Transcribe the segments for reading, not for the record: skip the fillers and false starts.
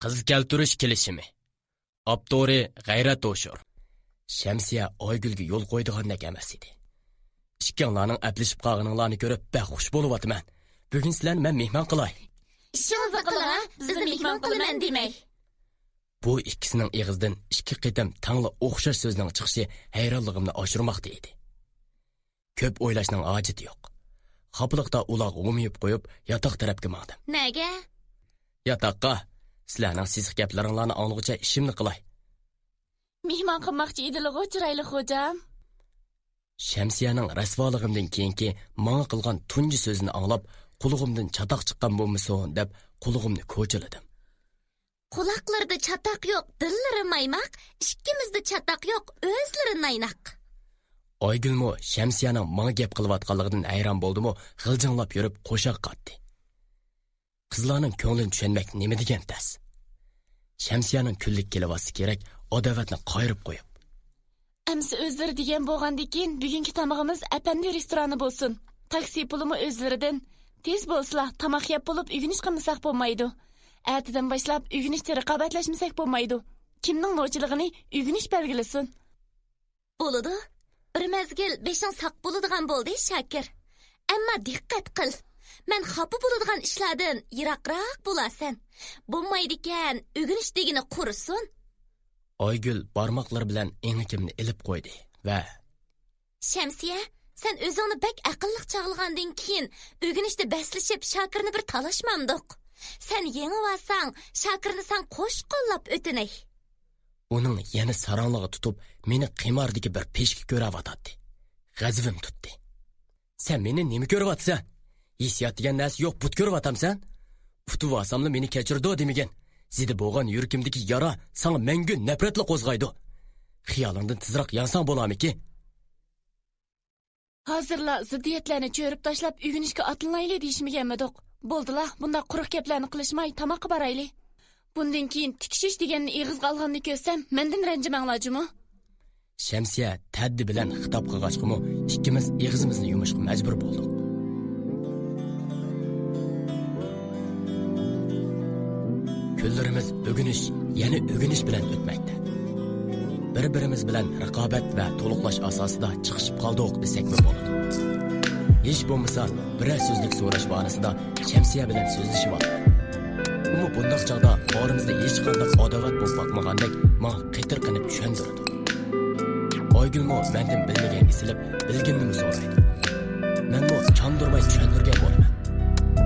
Qiz keltirish kelishimi. Abdori G'ayrat O'shur. Shamsiya Oygulga yo'l qo'ydigandek emas edi. Ikkinglarning aplashib qolganinglarni ko'rib baxush bo'lyapman. Bugun sizlarni men mehmon qilay. Ishingizni qiling, bizni mehmon qilaman demay. Bu ikkisining eg'izidan ikki qitim tangli o'xshash so'zning chiqishi hayronligimni oshirmoqda edi. Ko'p o'ylashning hojati yo'q. Xopiliqda uloq o'miyib qo'yib, yotoq tarafga bordim. Nega? Yotoqqa sizlarning siziq gaplaringlarni anglag'ucha ishimni qilay. Mehmon qilmoqchi edilar-ku, chiroyli xo'jam. Shamsiyaning rasvolig'imdan keyingi menga qilgan tunji so'zini anglab, qulog'imdan chatoq chiqqan bo'lmasin deb qulog'imni ko'chiladim. Quloqlarida chatoq yo'q, dillari maymoq, ikkimizda chatoq yo'q, o'zlari naynaq. Oygulmo Shamsiyaning menga gap qilayotganligidan hayron bo'ldim-u, g'iljanglab yurib qo'shaq qatdi. Qizlarning ko'nglini tushunmak nima degan tas? Shamsiyaning kunlik kelivasi kerak, odavatni qayirib qo'yib. Amsi o'zlari degan bo'lgandan keyin bugungi tomog'imiz apandi restorani bo'lsin. Taksi pulimi o'zlaridan. Tez bo'lsa, tomoq yeb bo'lib uyinish qilmasak bo'lmaydi. Ertadan boshlab uyinishda raqobatlashmasak bo'lmaydi. Kimning nochiligini uyinish belgilasin. Bo'ladi. Bir mezgil beshing saq bo'ladigan bo'ldi, Shakir. Ammo diqqat qil. Men xafa bo'ladigan ishlardan yiroqroq bo'lasan. Bo'lmaydi ekan, uyinish degini qurisin. Oygul barmoqlari bilan enlikimni ilib qo'ydi va Shamsiya, sen o'zingni bak aqlliq chog'ilgandan keyin o'ginishda baslashib Shakirni bir talashmamdiq. Sen yengib olsang, Shakirni sen qo'sh qo'llab o'tinay. Uning yana saronlig'i tutib, meni qimordagi bir peshga ko'ravatadi. G'azvim tutdi. Sen meni nima ko'ravatsan? Hissiyot degan narsa yo'q, but ko'ravatamsan? Putib olsamla meni kechirdi demagan. Zidi bo'lgan yuragimdagi yara sana mangu nafratla qo'zg'aydi. Xiyolingdan tezroq yansang bo'lamiki? Hozirlar ziddiyatlarni cho'rib tashlab uyinishga otlanayli deyishmaganmidik. Bo'ldilar, bunda quruq gaplarni qilishmay tamoqqa borayli. Bundan keyin tikishish deganni eg'izga olganni ko'rsam, mendan ranjimanglarjimi? Shamsiya taddi bilan xitob qilg'achqimi, ikkimiz eg'izimizni yumishga majbur bo'ldik. Kunlarimiz o'ginish, yana o'ginish bilan o'tmoqda. Bir-birimiz bilan raqobat va to'liqlash asosida chiqishib qoldik desakmi bo'ladi. Hech bo'lmasa, biror so'zlik so'rash borasida Shamsiya bilan so'zlashib oldik. Ammo bunday chog'da oramizda hech qanday adovat bo'lib boqmagandek, men qitirqinib tushundirdi. Oygulmo mendan bilmaganga silib, bilginimni so'raydi. Menmo chandurmay tushundirgan bo'laman.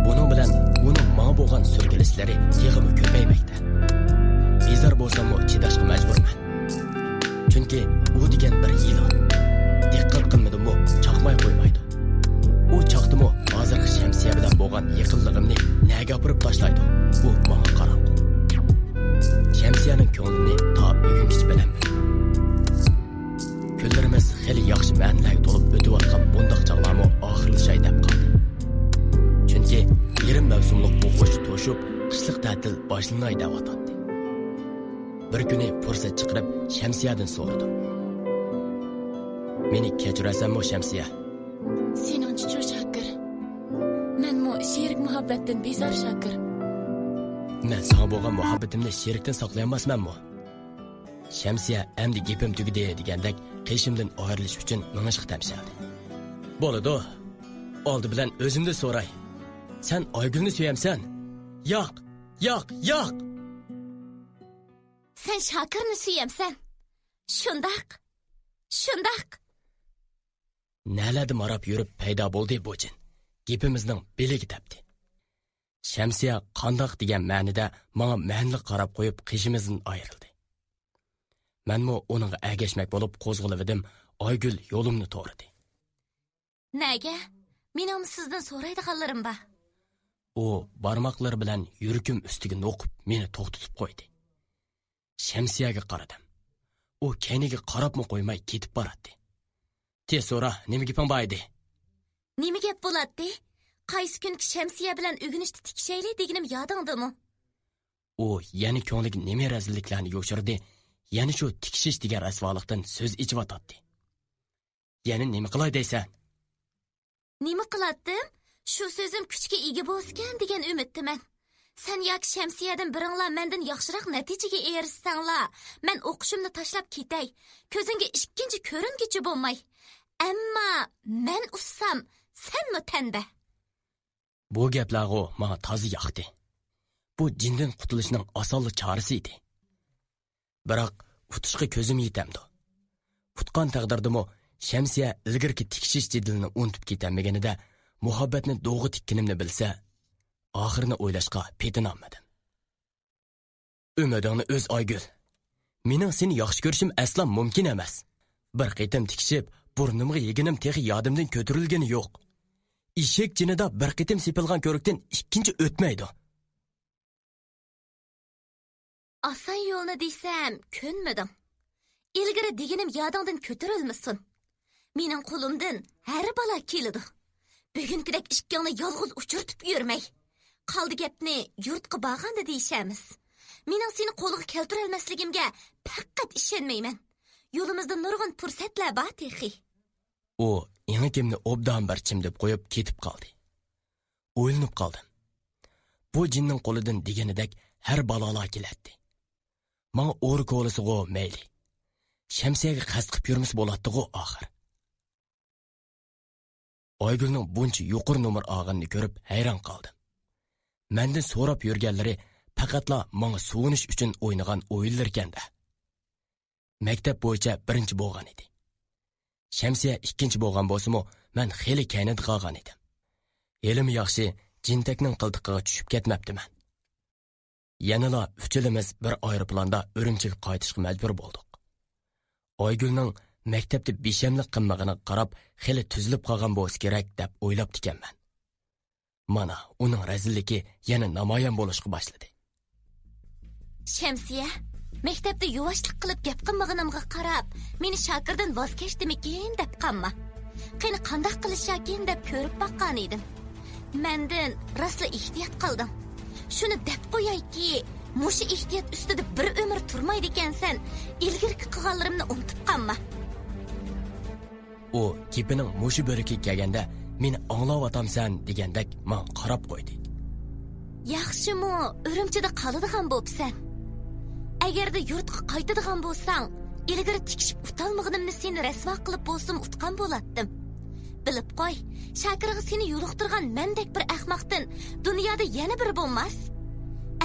Buning bilan uning menga bo'lgan so'rgilishlari yig'imi ko'paymoqda. Bezor bo'lsam-mu chidashga majburman. Chunki u degan bir yilon. Diqqat qilmadim-mu, chaqmay qo'ymaydi. U chaqdimi hozirgi Shamsiya bilan bo'lgan yaqinligimni nega olib tashlaydi? Bu menga qarang'u. Shamsiyaning ko'nglini to bugungacha bilaman. Kunlarimiz xili yaxshi ma'nolarga to'lib o'tayotgan bundoq chaqlarmi oxirlashay deb qoldi. Chunki yarim mavsumlik o'qish to'shib, qishliq ta'til boshlanay deb o'tadi. Bir kuni fursat chiqarib Shamsiyadan so'radim. Meni kechirasanmi Shamsiya? Sening chuchur Shakir. Menmo sherik muhabbatdan bezor Shakir. Men sana bo'lgan muhabbatimni sherikdan saqlayolmasmanmi? Shamsiya endi gapim tugadi degandek qishimdan ayrilish uchun ming'ishq tamshaldi. Bo'ladi. Oldi bilan o'zimni so'ray. Sen Oygulni suyamsan? Yo'q, yo'q, yo'q. Sen Shakirni suyamsan. Shundoq. Shundoq. Naladi marab yurib paydo bo'ldi bu jin. Gapimizning beligi tepdi. Shamsiya qandoq degan ma'nida menga ma'nli qarab qo'yib qishimizdan ayrildi. Menmo uningga agashmak bo'lib qo'zg'aladim. Oygul yo'limni to'g'ridi. Nega? Mening sizdan so'raydiganlarim bor. U barmoqlari bilan yuragim ustiga noqib meni to'xtatib qo'ydi. Shamsiyaga qaradim. U keniga qarabmi qo'ymay ketib boradi. Tez so'ra, nima gaping bor edi? Nima gap bo'ladi? Qaysi kunki Shamsiya bilan o'ginishda tikishayli deganim yodingdami? U yana ko'ngliga nima razilliklarni yo'shirdi, yana shu tikishish degan rasvolikdan so'z ichib o'tadi. Yana nima qilay deysan? Nima qilatdim? Shu so'zim kuchga ega bo'lsgan degan umiddaman. Sen yoki Shamsiyadan biringlar mendan yaxshiroq natijaga erishsanglar, men o'qishimni tashlab ketay. Ko'zingga ikkinchi ko'ringichi bo'lmay. Ammo men ussam, senmi tanba? Bu gaplarga menga tozi yoqdi. Bu jindan qutulishning osonli chorasi edi. Biroq utishga ko'zim yetamdi. Utgan taqdirdimi Shamsiya ilgirki tikishish jidilini unutib ketanmaganida muhabbatni doğru tikkinimni bilsa, oxirini o'ylashga petinolmadim. Umidingni o'z Oygul. Mening seni yaxshi ko'rishim aslo mumkin emas. Bir qitim tikishib, burnimga yeginim texi yodimdan ko'tarilgani yo'q. Eshak jinida bir qitim sepilgan ko'rikdan ikkinchi o'tmaydi. Asan yo'lni desam, ko'nmadim. Ilgari deganim yodingdan ko'tarilmasin. Mening qo'limdan har balo keladi. Bugünkidek ishkingni yolg'iz uchirtib yurmay. Qoldi gapni yurtqa borganda deyshamiz. Mening seni qo'lga keltira olmasligimga faqat ishonmayman. Yo'limizda nurg'un fursatlar bor texi. U yengimni obdan bir chimdib qo'yib ketib qoldi. O'ylanib qoldim. Bu jinning qo'lidan deganidek har balolar keladi. Menga o'ri ko'lisiga mayli. Shamsiyaga qasd qilib yurmas bo'ladi-ku oxir. Oygulning buncha yuqur nomer olganini ko'rib hayron qoldim. Mendan so'rab yurganlari faqatla menga suvunish uchun o'ynagan o'yinlar ekanda. Maktab bo'yicha birinchi bo'lgan edi. Shamsiya ikkinchi bo'lgan bo'lsa-mu, men xeli kaynida qolgan edim. Elim yaxshi jintakning qildiqiga tushib ketmabdiman. Yanala uchilimiz bir aeroplanda Urumchiga qaytishga majbur bo'ldik. Oygulning maktabda beshamlik qilmag'ini qarab, xeli tuzilib qolgan bo'lsa kerak deb o'ylab tikanman. Mana uning razilligi yana namoyon bo'lishga boshladi. Shamsiya, maktabda yuvashlik qilib gap qilmaganimga qarab, meni Shokirdan voz kechdimikin deb qanma. Qani qanday qilishakin deb ko'rib baqqan edim. Mendan rostla ehtiyot qildim. Shuni deb qo'yayki, mushu ehtiyot ustida bir umr turmaydi ekansan, ilgirki qilganlarimni unutib qanma. U kipining mushu bo'riki kelganda meni anglayapsan degandek men qarab qo'ydi. Yaxshimi, Urumchida qoladigan bo'psan. Agarda yurtga qaytadigan bo'lsang, ilgari tikishib o'talmaganimni seni rasvo qilib bo'lsam utgan bo'latdim. Bilib qo'y, Shokirga seni yo'liqtirgan mendek bir ahmoqdan dunyoda yana biri bo'lmas.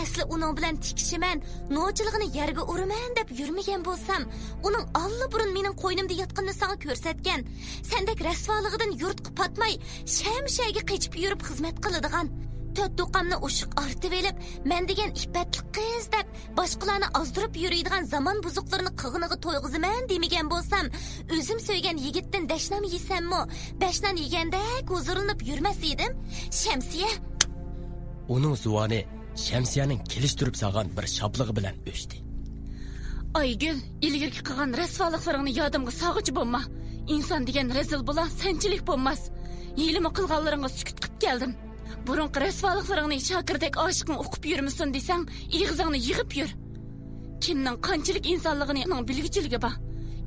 Asli uning bilan tikishiman, nochiligini yerga uraman deb yurmagan bo'lsam, uning allaburun mening qo'ynimda yotganini sana ko'rsatgan. Sendek rasvoligidan yurtga patmay, shamshaga qechib yurib xizmat qiladigan. To'rt to'qamni o'shiq ortib elib, men degan iffatli qiz deb boshqalarni ozdirib yuradigan zamon buzuqlarini qig'iniga to'yg'izaman demagan bo'lsam, o'zim so'ygan yigitdan dashnam yesammi, bashnan yegandek huzurlanib yurmas edim. Shamsiya, uning zuvoni Shamsiyaning kelishtirib salgan bir shaplig'i bilan o'chdi. Oygul, ilgirki qilgan rasvoliqlaringni yodimga sog'ich bo'lma. Inson degan rezil bo'la, sanchilik bo'lmas. Yelimi qilganlaringga sukut qilib keldim. Burunqi rasvoliqlaringni Shokirdek oshiqni o'qib yurmisin desang, ig'zingni yig'ib yur. Kimning qanchalik insonligini bilgichiligi bor.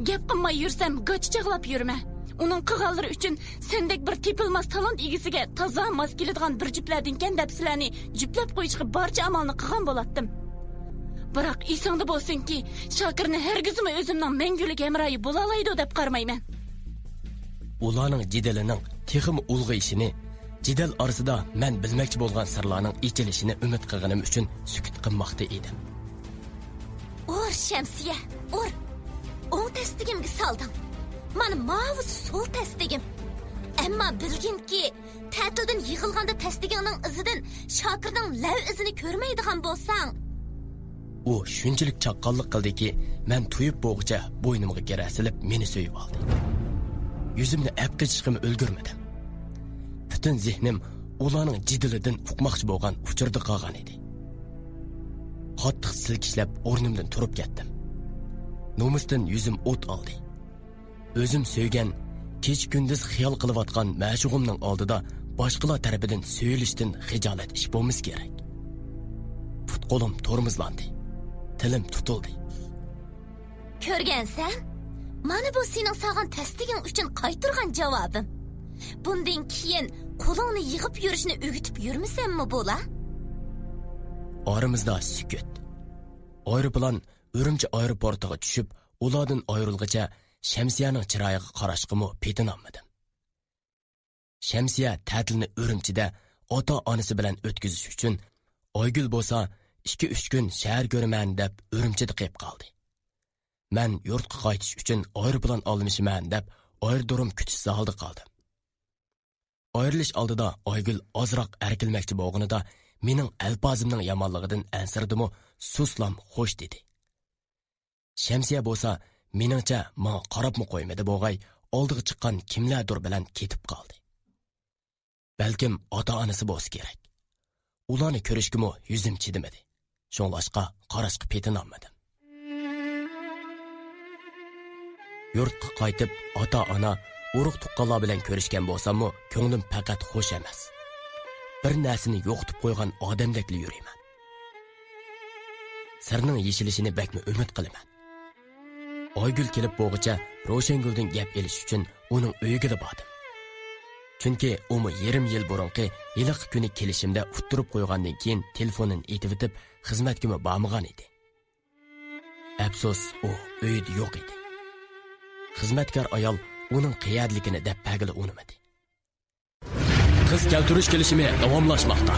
Gap qilmay yursam, go'chchaqlab yurma. Uning qilganlari uchun sendek bir tepilmas talant egisiga toza mos keladigan bir jupladinkan deb sizlarni juplab qo'yishga barcha amalni qilgan bo'latdim. Biroq esingda bo'lsinki, Shokirni hargizmi o'zimning mangulik hamroyi bo'la oladi deb qarmayman. Ularning jidalining texim ulg'ayishini, jidal orasida men bilmoqchi bo'lgan sirlarning ichilishini umid qilganim uchun sukut qilmoqda edim. Ur Shamsiya, ur. O'ng tasdigimga soldim. Mana mavuz sol tasdigim. Ammo bilginki, ta'tildan yig'ilganda tasdigingning izidan Shokirning lav izini ko'rmaydigan bo'lsang, u shunchalik chaqqonlik qildiki, men tuyib bo'g'icha bo'ynimga kerasilib meni so'yib oldi. Yuzimni apqichishimni ulgurmadim. Butun zehnim ularning jidilidan uqmoqchi bo'lgan uchirda qolgan edi. Qattiq silkishlab o'rnimdan turib ketdim. Nomusdan yuzim o't oldi. O'zim so'ygan, kech-kunduz xiyol qilayotgan ma'shug'imning oldida boshqalar tarafidan so'yilishdan xijolat ish bo'lmas kerak. Put-qo'lim tormizlandi. Tilim tutildi. ko'rgansan? Mana bu sening sağan tasdiging uchun qaytirgan javobim. Bundan keyin qo'lingni yig'ib yurishni o'gitib yurmisanmi bo'la? Aramızda sükut. Aeroplan Ürümçi aeroportiga tushib, ulardan ayrilgacha Shamsiyaning chiroyiga qarashqimi petinolmadim. Shamsiya ta'tilni Ürümchida ota-onasi bilan o'tkazish uchun, Oygul bo'lsa 2-3 kun shahar ko'raman deb Ürümchida qolib qoldi. Men yurtga qaytish uchun aeroplan olmishman deb aerodrom kutish zalida qoldim. Ayrilish oldida Oygul ozroq erkilmoqchi bo'lganida mening alpozimning yomonligidan ansirdimu suslam xo'sh dedi. Shamsiya bo'lsa meningcha menga qarabmi qo'ymadi bo'g'ay, oldiga chiqqan kimlardir bilan ketib qoldi. Balkim ota-onasi bo'lsa kerak. Ularni ko'rishgimi yuzim chidimadi. Shunlashqa qarashqa petinolmadim. Yurtga qaytib ota-ona, urug' tuqqanlar bilan ko'rishgan bo'lsam-mu, ko'nglim faqat xo'sh emas. Bir narsani yo'qitib qo'ygan odamdekli yurayman. Sirning yeshilishini bakmi umid qilaman. Oygul kelib bo'g'icha Ro'shanguldan gap elish uchun uning uyiga bordim. Chunki u yarim yil burunqi yiliq kuni kelishimda uttirib qo'ygandan keyin telefonini etib xizmatga bormagan edi. Afsus, u uyda yo'q edi. Xizmatkor ayol uning qiyadligini deb pagili unimadi. Qiz keltirish kelishimi davomlashmoqda.